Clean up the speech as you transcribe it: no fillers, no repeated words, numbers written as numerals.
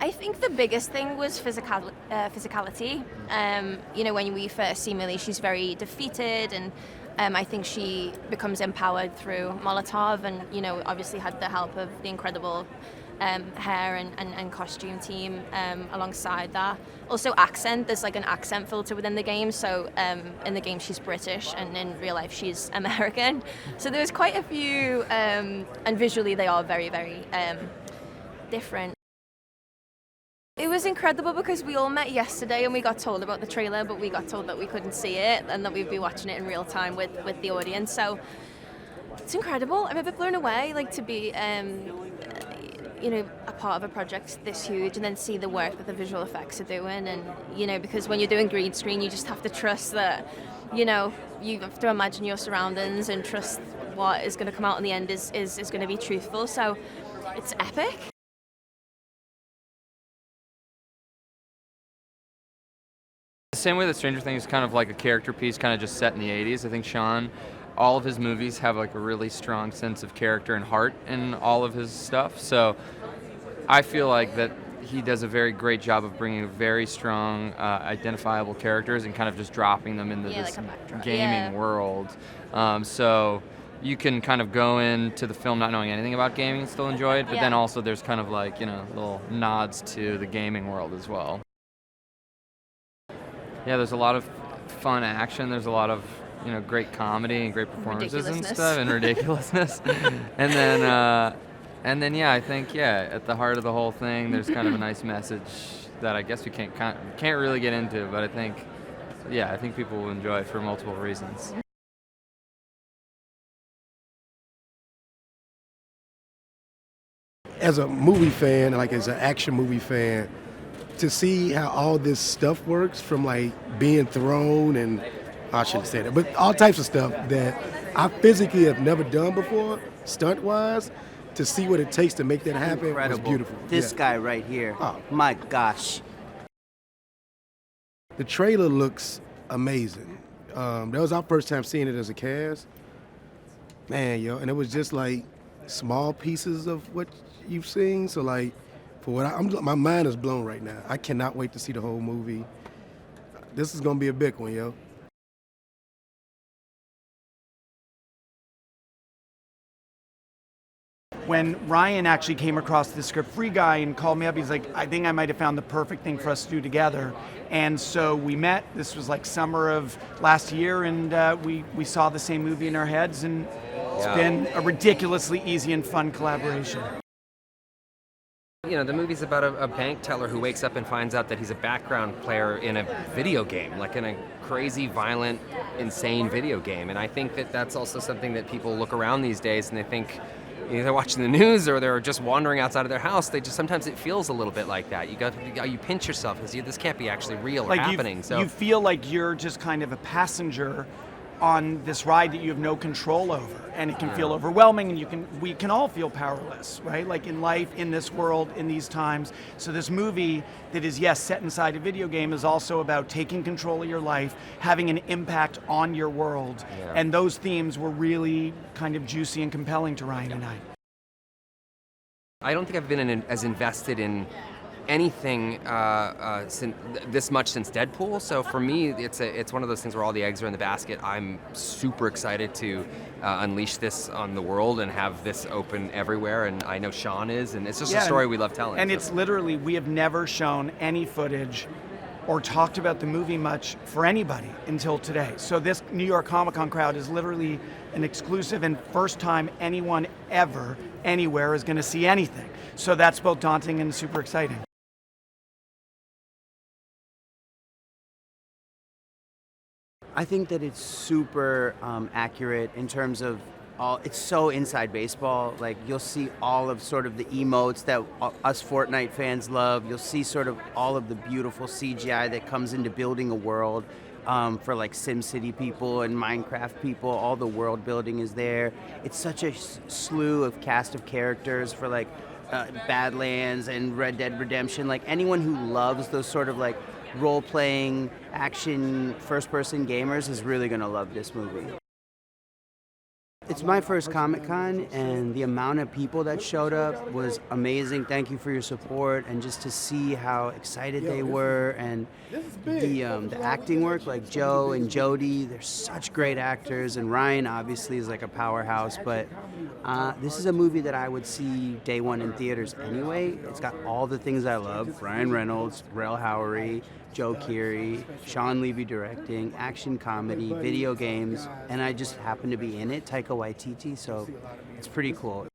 I think the biggest thing was physicality. When we first see Millie, she's very defeated, and I think she becomes empowered through Molotov, and obviously had the help of the incredible hair and costume team alongside that. Also accent, there's like an accent filter within the game, so in the game she's British and in real life she's American. So there's quite a few, and visually they are very, very different. It was incredible because we all met yesterday and we got told about the trailer, but we got told that we couldn't see it and that we'd be watching it in real time with the audience. So it's incredible. I'm a bit blown away, like to be a part of a project this huge and then see the work that the visual effects are doing. And because when you're doing green screen, you just have to trust that you have to imagine your surroundings and trust what is going to come out in the end is going to be truthful. So it's epic. Same way that Stranger Things is kind of like a character piece, kind of just set in the 80s. I think Shawn, all of his movies have like a really strong sense of character and heart in all of his stuff. So I feel like that he does a very great job of bringing very strong, identifiable characters and kind of just dropping them into this like gaming world. So you can kind of go into the film not knowing anything about gaming and still enjoy it, but then also there's kind of like, little nods to the gaming world as well. Yeah, there's a lot of fun action. There's a lot of, great comedy and great performances and stuff, and ridiculousness. and then, I think, at the heart of the whole thing, there's kind of a nice message that I guess we can't really get into, but I think people will enjoy it for multiple reasons. As a movie fan, like as an action movie fan, to see how all this stuff works, from like being thrown and I shouldn't say that, but all types of stuff that I physically have never done before, stunt-wise, to see what it takes to make that happen was beautiful. This guy right here, my gosh. The trailer looks amazing. That was our first time seeing it as a cast. Man, and it was just like small pieces of what you've seen, so like, for what my mind is blown right now. I cannot wait to see the whole movie. This is gonna be a big one, yo. When Ryan actually came across the script, Free Guy, and called me up, he's like, I think I might have found the perfect thing for us to do together. And so we met. This was like summer of last year, and we saw the same movie in our heads, and it's been a ridiculously easy and fun collaboration. The movie's about a bank teller who wakes up and finds out that he's a background player in a video game, like in a crazy, violent, insane video game. And I think that that's also something that people look around these days and they think, they're watching the news or they're just wandering outside of their house. Sometimes it feels a little bit like that. You pinch yourself because this can't be actually real or happening. So you feel like you're just kind of a passenger on this ride that you have no control over, and it can feel overwhelming, and we can all feel powerless, right? Like in life, in this world, in these times. So this movie that is, yes, set inside a video game is also about taking control of your life, having an impact on your world, and those themes were really kind of juicy and compelling to Ryan and I. I don't think I've been as invested in anything this much since Deadpool. So for me, it's one of those things where all the eggs are in the basket. I'm super excited to unleash this on the world and have this open everywhere. And I know Shawn is, and it's just a story we love telling. And it's literally, we have never shown any footage or talked about the movie much for anybody until today. So this New York Comic Con crowd is literally an exclusive and first time anyone ever, anywhere is going to see anything. So that's both daunting and super exciting. I think that it's super accurate in terms of it's so inside baseball. Like, you'll see all of sort of the emotes that us Fortnite fans love. You'll see sort of all of the beautiful CGI that comes into building a world for like SimCity people and Minecraft people. All the world building is there. It's such a slew of cast of characters for like Badlands and Red Dead Redemption. Like, anyone who loves those sort of like role-playing, action, first-person gamers is really going to love this movie. It's my first Comic-Con, and the amount of people that showed up was amazing. Thank you for your support, and just to see how excited they were, and the acting work, like Joe and Jodie, they're such great actors, and Ryan obviously is like a powerhouse, but this is a movie that I would see day one in theaters anyway. It's got all the things I love: Ryan Reynolds, Howery, Joe Keery, Shawn Levy directing, action comedy, video games, and I just happen to be in it, Taika Waititi, so it's pretty cool.